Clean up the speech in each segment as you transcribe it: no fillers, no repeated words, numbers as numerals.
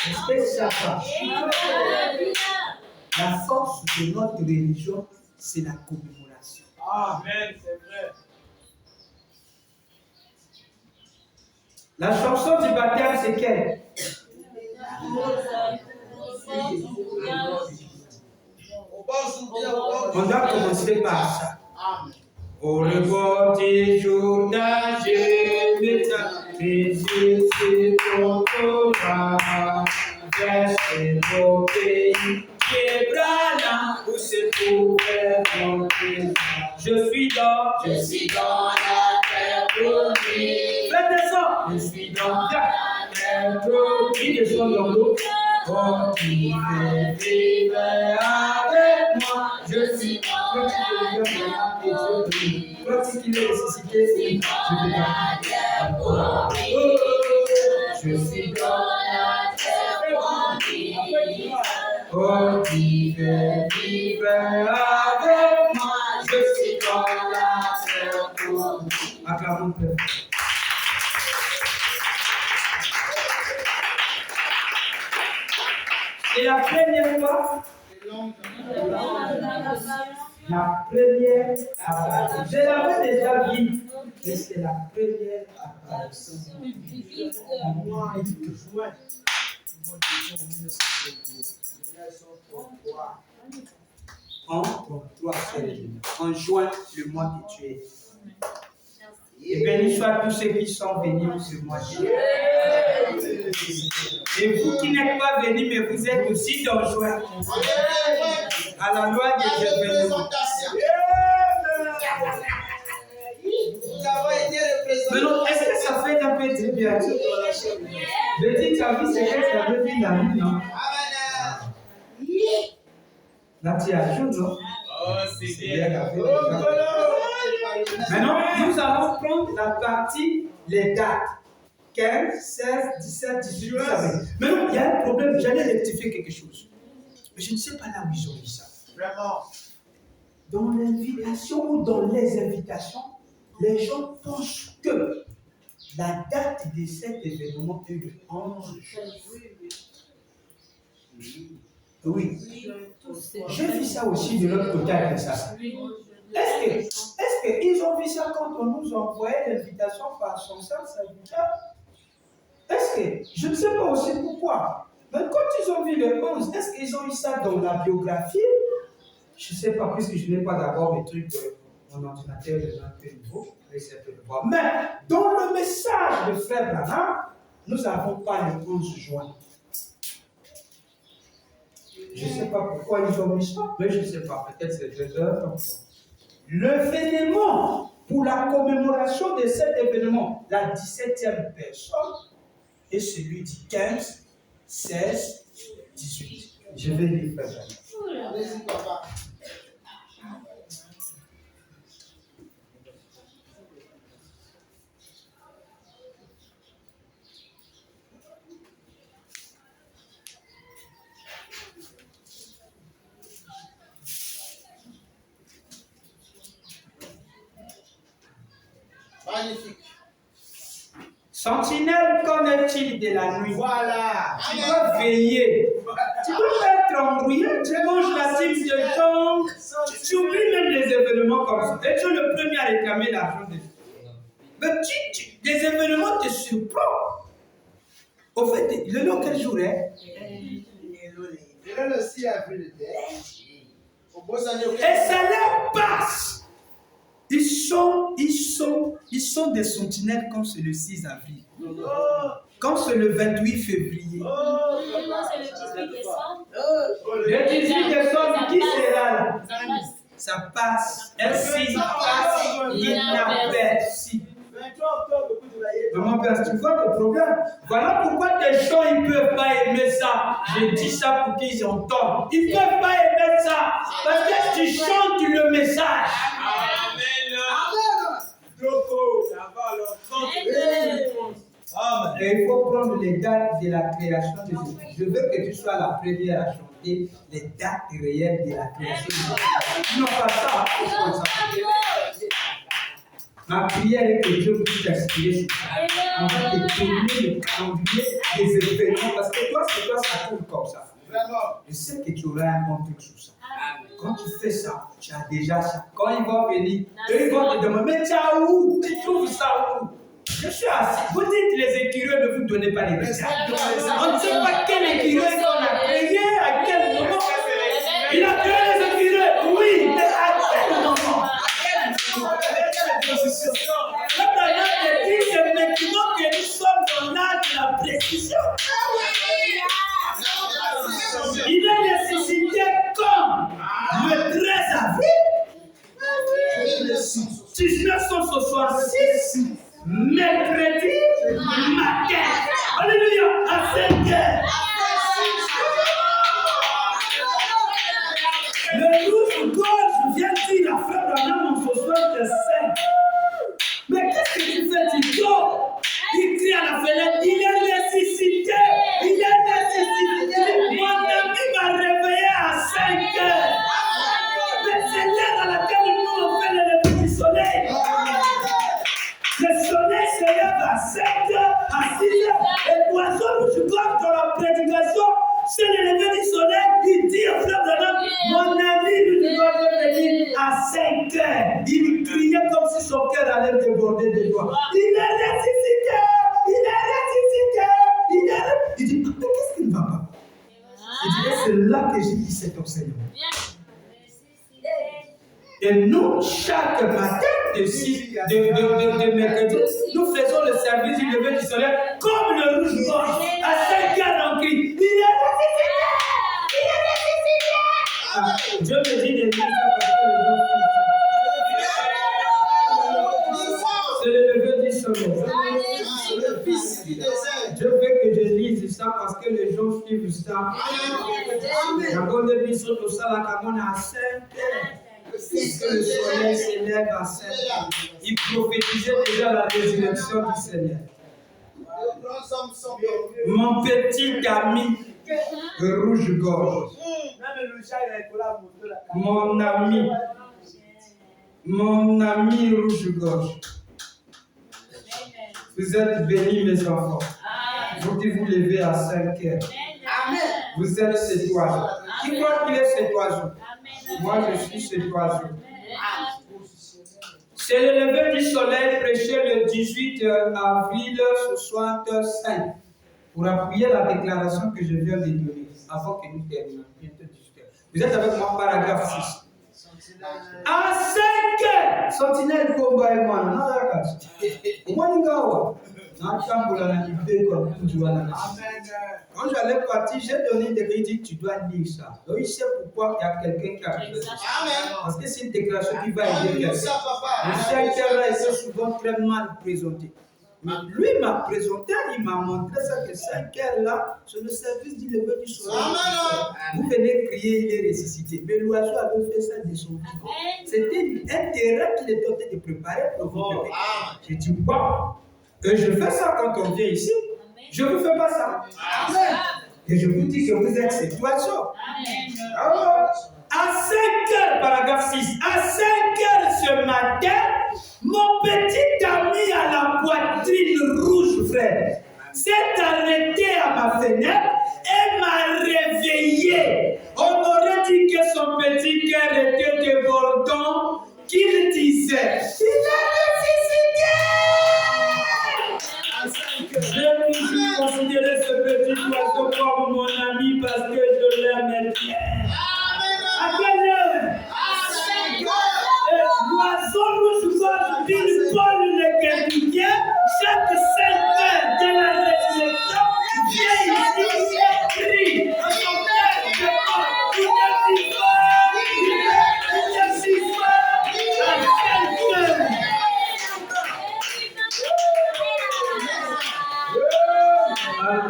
Est-ce que ça va? La force de notre religion, c'est la commémoration. Amen, c'est vrai. La chanson du baptême, c'est quelle? On doit commencer par ça. Au rebord du Jourdain, je m'étais pour toi, vers ce beau pays, Kébrana, où se trouvait mon Dieu. Je suis dans la terre promise. Faites ça. Je suis dans la terre promise. Ils sont dans l'eau. Oh, qui veut vivre avec moi. Je suis dans la terre promise. Toi, si tu veux ressusciter, je suis dans la terre promise. Je suis dans la terre promise. Oh, qui veut vivre avec moi. Je suis dans la terre promise. Acclamons Père. Et la première fois, la première apparition. Je l'avais déjà vu, mais c'est la première apparition. En juin, le mois que tu es. Et béni soient tous ceux qui sont venus ce mois. Et vous qui n'êtes pas venus, mais vous êtes aussi dans joie. À la loi des événements. Maintenant, est-ce que ça fait un peu du bien? Le dit, tu as vu, c'est que ça veut dire la nuit, non? Là, tu as chaud, non? Oh, c'est bien. Maintenant, nous allons prendre la partie, les dates. 15, 16, 17, 18, 19. Maintenant, il y a un problème. J'allais rectifier quelque chose. Mais je ne sais pas là où ils ont mis ça. Vraiment. Dans l'invitation ou dans les invitations, les gens pensent que la date de cet événement est le 11 juin. Oui. J'ai vu ça aussi de l'autre côté avec ça. Est-ce qu'ils ont vu ça quand on nous envoyait l'invitation par son serviteur? Est-ce que, je ne sais pas aussi pourquoi, mais quand ils ont vu le 11, est-ce qu'ils ont eu ça dans la biographie? Je ne sais pas, puisque je n'ai pas d'abord mes trucs, mon ordinateur est un peu nouveau, mais dans le message de Frère Branham, nous n'avons pas le 11 juin. Je ne sais pas pourquoi ils ont mis ça, mais je ne sais pas, peut-être c'est 2 heures. L'événement, pour la commémoration de cet événement, la 17e personne, est celui du 15, 16, 18. Je vais lire Frère Branham. Allez-y, papa. Magnifique. Sentinelle, qu'en est-il de la nuit? Voilà. Tu dois veiller. Tu dois être embrouillé. Tu manges la cible de gens. Tu oublies même les événements comme ça. Et tu es le premier à réclamer l'argent des gens. Mais des événements te surprennent. Au fait, le nom quel jour est? Le 6 avril. Et ça leur passe. Ils sont des sentinelles comme c'est le 6 avril. Comme c'est le 28 février. C'est le 18 décembre. Le 18 décembre, qui sera là? Ça passe. Ainsi passe inaperçu. Maman, tu vois le problème? Voilà pourquoi des gens ils ne peuvent pas aimer ça. Je dis ça pour qu'ils entendent. Ils ne peuvent pas aimer ça. Parce que tu chantes le message. Et il faut prendre les dates de la création de Jésus. Je veux que tu sois la première à chanter les dates réelles de la création de Jésus. Non, pas ça. Ma prière est que Dieu puisse t'inspirer sur ça. On va te donner le calendrier des événements parce que toi, c'est toi, ça tourne comme ça. Vraiment. Je sais que tu auras un bon truc sur ça. Quand tu fais ça, tu as déjà ça. Quand ils vont venir, eux, ils vont te demander, mais tu as où? Tu trouves ça où? Je suis assis. Vous dites les écureuils ne vous donnez pas les détails. On ne sait pas quel écureuil qu'on a créé, à quel moment. Il a créé les écureuils, oui, mais à quel moment? Maintenant, je dis, c'est maintenant que nous sommes dans l'âge de la précision. Il est ressuscité comme le 13 avril 1966, mercredi matin. Alléluia, à 5 heures. Le rouge-gorge vient dire à frère Branham en ce soir de 5. Mais qu'est-ce que tu fais? Tu dors. Il crie à la fenêtre, il est ressuscité. Il est ressuscité. Mon ami m'a réveillé à 5 heures. Mais c'est l'heure à laquelle nous on fait le lever du soleil. Le soleil se lève à 5 heures, à 6 heures. Et l'oiseau rouge-gorge dans la prédication, c'est le lever du soleil. Il dit au frère Branham, mon ami rouge-gorge va venir à 5 heures. Il criait comme si son cœur allait déborder de joie. Il est ressuscité! Il est ressuscité! Il dit, mais qu'est-ce qu'il ne va pas? Il dit, c'est là que j'ai dit cet enseignement. Et nous, chaque matin de mercredi, nous faisons le service du lever du soleil comme le rouge-gorge. À 5 heures, on crie, il est ressuscité! Il est ressuscité! Dieu me dit de dire ça parce que les gens font ça. C'est le lever du soleil. Je veux que je lise ça parce que les gens suivent ça. Quand le bisou de ça, la camone à 5 heures. Puisque le soleil s'élève à 5 heures. Il prophétisait déjà la résurrection du Seigneur. Mon petit ami rouge-gorge. Mon ami rouge-gorge. Vous êtes bénis, mes enfants. Vous qui vous levez à 5 heures. Amen. Vous êtes cet oiseau. Qui croit qu'il est cet oiseau? Moi, je suis cet oiseau. C'est le lever du soleil prêché le 18 avril 65 pour appuyer la déclaration que je viens de donner avant que nous terminions. Vous êtes avec moi, paragraphe 6. À 5 heures, sentinelle combat et moi, non, quand j'allais partir, j'ai donné des critiques, tu dois lire ça. Donc il sait pourquoi il y a quelqu'un qui a fait ça. Parce que c'est une déclaration qui va aider quelqu'un. Le 5 heures là, il est souvent très mal présenté. Mais lui m'a présenté, il m'a montré ça que 5 heures là, sur le service du lever du soleil. Vous venez crier, il est ressuscité. Mais l'oiseau avait fait ça de son vivant. C'était un terrain qu'il était en train de préparer pour vous préparer. J'ai dit, waouh, que je fais ça quand on vient ici. Je ne vous fais pas ça. Amen. Et je vous dis que vous êtes cet oiseau. Alors, à 5 heures, paragraphe 6, à 5 heures ce matin, mon petit ami à la poitrine rouge, frère, s'est arrêté à ma fenêtre et m'a réveillé. On aurait dit que son petit cœur était débordant, qu'il disait, il est ressuscité! Je puis considérer ce petit oiseau comme mon ami parce que je l'aime bien. À quelle heure? À 5 heures. L'oiseau rouge-gorge pile Paul le Guédouguien, chaque 5 heures de la résurrection, vient ici et crie dans son cœur de mort. Il est vivant! Il est vivant! À 5 heures.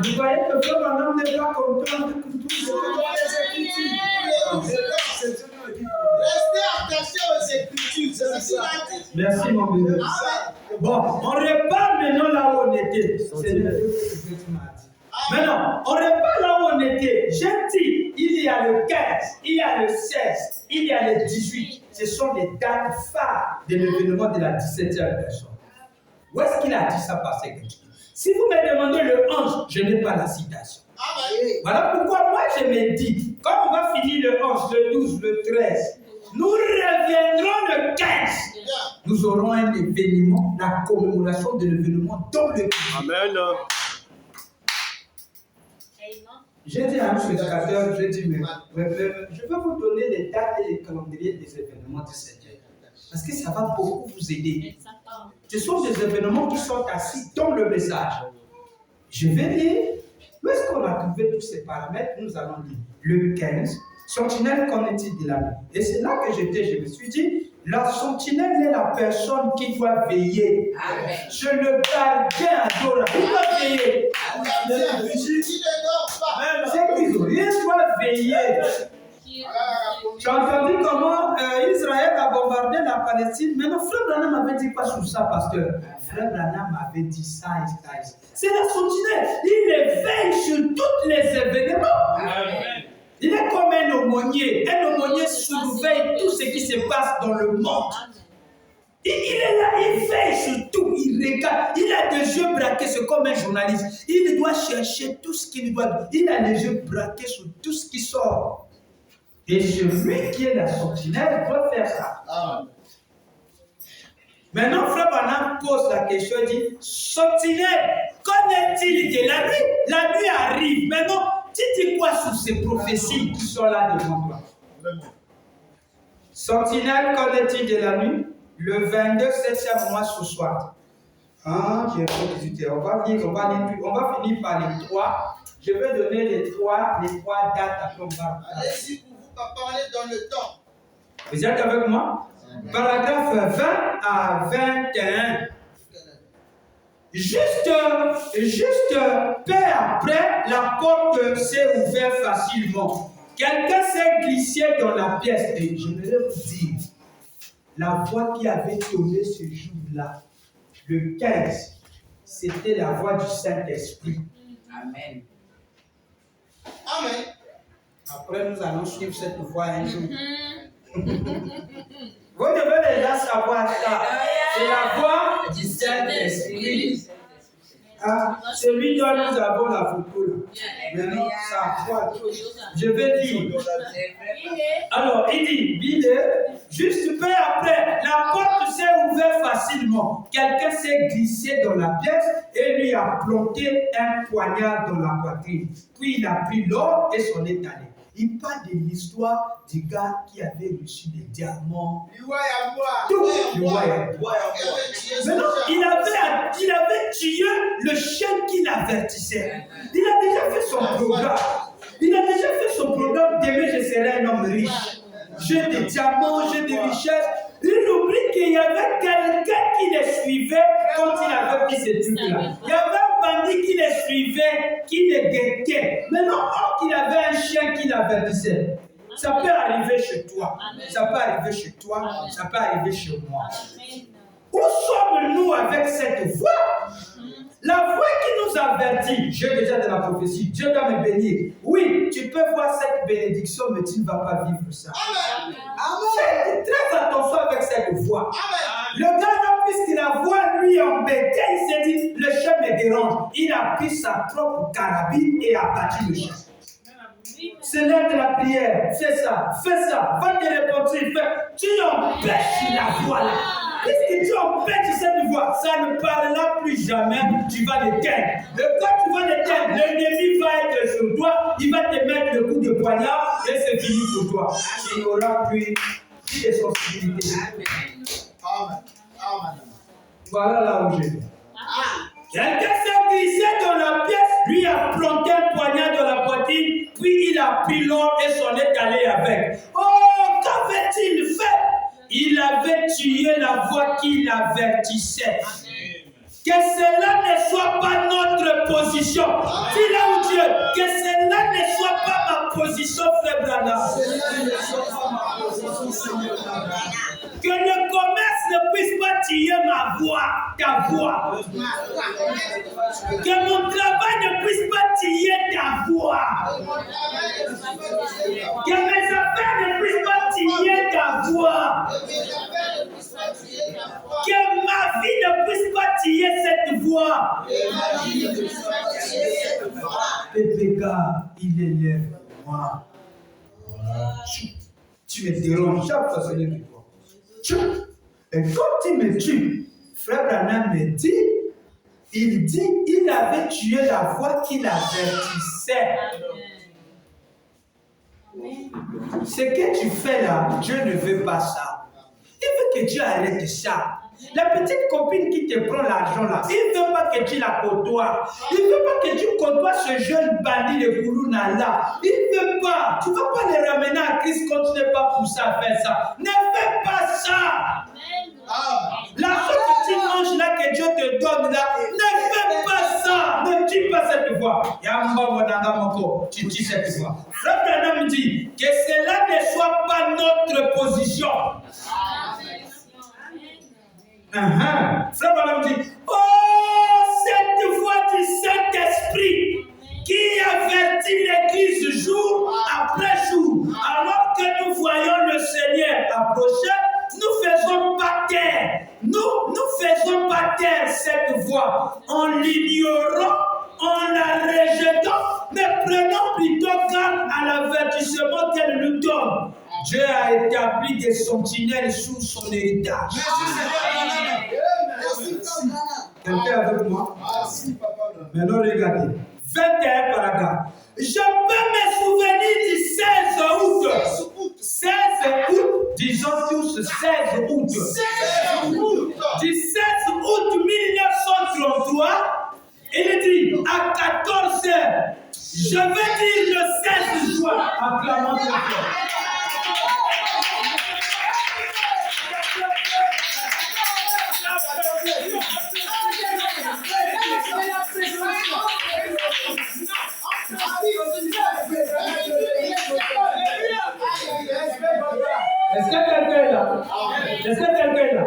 Vous voyez que comme un homme n'est pas content de tout ce Restez attachés aux Écritures, c'est ce qu'il a dit. Merci mon bébé. Bon, on repart maintenant là où on était. C'est le Dieu que tu m'as dit. Maintenant, on repart là où on était. J'ai dit, il y y a le 15, il y a le 16, il y a le 18. Ce sont les dates phares de l'événement de la 17e personne. Où est-ce qu'il a dit ça, Pasteur Gentil? Si vous me demandez le 11, je n'ai pas la citation. Voilà pourquoi moi je me dis, quand on va finir le 11, le 12, le 13, nous reviendrons le 15. Nous aurons un événement, la commémoration de l'événement dans le pays. Amen. J'ai dit à un prédicateur, je dis, mais je vais vous donner les dates et les calendriers des événements du Seigneur. Parce que ça va beaucoup vous aider. Ce sont des événements qui sont assis dans le message. Je vais lire, où est-ce qu'on a trouvé tous ces paramètres? Nous allons lire. Le 15, sentinelle, qu'en est-il de la nuit? Et c'est là que je me suis dit, la sentinelle est la personne qui doit veiller. Amen. Je le gardien adorable. Il doit veiller. C'est qu'il doit veiller. J'ai entendu comment Israël a bombardé la Palestine. Maintenant, Frère Branham m'avait dit quoi sur ça, pasteur? Frère Branham m'avait dit ça et ça. C'est la sentinelle. Il veille sur tous les événements. Amen. Il est comme un aumônier. Un aumônier surveille tout ce qui se passe dans le monde. Il est là, il veille sur tout, il regarde. Il a des yeux braqués, c'est comme un journaliste. Il doit chercher tout ce qu'il doit. Il a les yeux braqués sur tout ce qui sort. Et celui qui est la sentinelle doit faire ça. Maintenant, Frère Branham pose la question, il dit, sentinelle, qu'en est-il de la nuit? La nuit arrive. Maintenant, tu dis quoi sur ces prophéties qui sont là devant toi? Sentinelle, qu'en est-il de la nuit? Le 22, 7e mois ce soir. J'ai visité. On va finir par les 3. Je vais donner les trois dates à ton bar. Allez-y pour vous pas parler dans le temps. Vous êtes avec moi? Paragraphe 20 à 21. Juste peu après, la porte s'est ouverte facilement. Quelqu'un s'est glissé dans la pièce. Et je vais vous dire, la voix qui avait tourné ce jour-là, le 15, c'était la voix du Saint-Esprit. Amen. Amen. Après, nous allons suivre cette voix un jour. Vous devez déjà savoir ça. C'est la voix du Saint-Esprit. Celui dont nous avons la photo là. Maintenant, sa voix. Je vais dire. Alors, il dit, juste peu après, la porte s'est ouverte facilement. Quelqu'un s'est glissé dans la pièce et lui a planté un poignard dans la poitrine. Puis il a pris l'or et s'en est allé. Il parle de l'histoire du gars qui avait reçu des diamants. Maintenant, il avait tué le chien qui l'avertissait. Il a déjà fait son programme. Il a déjà fait son programme. Demain, je serai un homme riche. J'ai des diamants, j'ai des richesses. Il oublie qu'il y avait quelqu'un qui les suivait quand il avait fait ces trucs-là. Il y avait un bandit qui les suivait, qui les guettait. Maintenant, qu'il avait un chien qui l'avertissait. Ça peut arriver chez toi. Ça peut arriver chez toi. Ça peut arriver chez moi. Où sommes-nous avec cette voix? La voix qui nous avertit, j'ai déjà de la prophétie, Dieu doit me bénir. Oui, tu peux voir cette bénédiction, mais tu ne vas pas vivre ça. Amen. Faites très attention avec cette voix. Amen. Le gars, puisque la voix lui embêtait, il s'est dit, le chien me dérange. Il a pris sa propre carabine et a battu le chien. C'est l'heure de la prière. Fais ça. Va te repentir. Tu empêches la voix là. Puisque tu empêches cette voix, ça ne parlera plus jamais. Tu vas l'éteindre. Et quand tu vas l'éteindre, l'ennemi va être sur toi. Il va te mettre le coup de poignard et c'est fini pour toi. Tu n'auras plus de sensibilité. Amen. Voilà là où je vais. Quelqu'un s'est glissé dans la pièce, lui a planté un poignard dans la poitrine, puis il a pris l'or et s'en est allé avec. Oh, qu'avait-il fait? Il avait tué la voix qui l'avertissait. Que cela ne soit pas notre position. Dis là où Dieu, que cela ne soit pas ma position, frère Branham. Que le commerce ne puisse pas tuer ma voix, ta voix. Que mon travail ne puisse pas tuer ta voix. fois. PPK, il élève moi. Tu me déranges chaque fois, Seigneur, que toi. Et quand il me tue, Frère Branham me dit, il avait tué la voix qui l'avertissait. Ce que tu fais là, Dieu ne veut pas ça. Il veut que Dieu arrête ça. La petite copine qui te prend l'argent là, il ne veut pas que tu la côtoies. Il ne veut pas que tu côtoies ce jeune bandit de Koulouna là. Il ne veut pas. Tu ne vas pas les ramener à Christ quand tu n'es pas poussé à faire ça. Ne fais pas ça. L'argent que tu manges là, que Dieu te donne là, ne fais pas ça. Ne tue pas cette voix. Tu tues cette voix. Frère Branham dit que cela ne soit pas notre position. Frère Branham dit, oh, cette voix du Saint-Esprit qui avertit l'Église jour après jour, alors que nous voyons le Seigneur approcher, nous faisons pas taire. Nous faisons pas taire cette voix en l'ignorant, en la rejetant, mais prenons plutôt garde à l'avertissement qu'elle nous donne. Dieu a établi des sentinelles sous son héritage. Quelqu'un avec moi? Maintenant regardez. 21 paragraphes. Je peux me souvenir du 16 août. 16 août, disons tous 16 août. Du 16 août 1933, il dit à 14 heures. Je vais dire le 16 juin. Acclamons le Seigneur. Est-ce que quelqu'un est là? Est-ce que quelqu'un est là?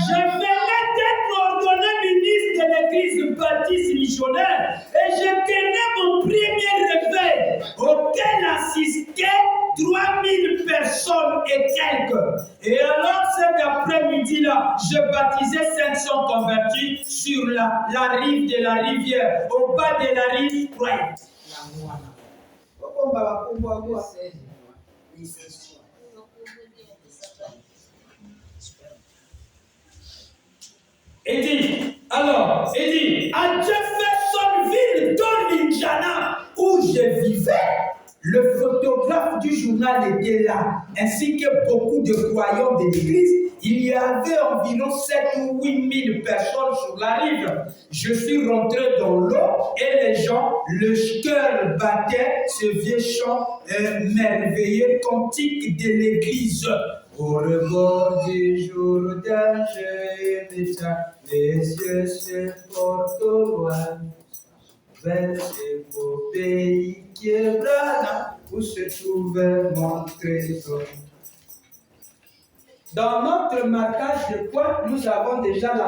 Je venais d'être ordonné ministre de l'église baptiste missionnaire et je tenais mon premier réveil auquel assistaient 3000 personnes et quelques. Et alors cet après-midi-là, je baptisais 500 convertis sur la rive de la rivière, au bas de la rive droite. Il dit, à Jeffersonville, dans l'Indiana, où je vivais, le photographe du journal était là, ainsi que beaucoup de croyants de l'église. Il y avait environ 7 ou 8 000 personnes sur la rive. Je suis rentré dans l'eau et les gens, le cœur battait ce vieux chant merveilleux cantique de l'église. Au rebord du Jourdain, je m'éteins, les yeux se portent au loin, vers ce beau pays qui est Brana, où se trouvait mon trésor. Dans notre marquage de points, nous avons déjà la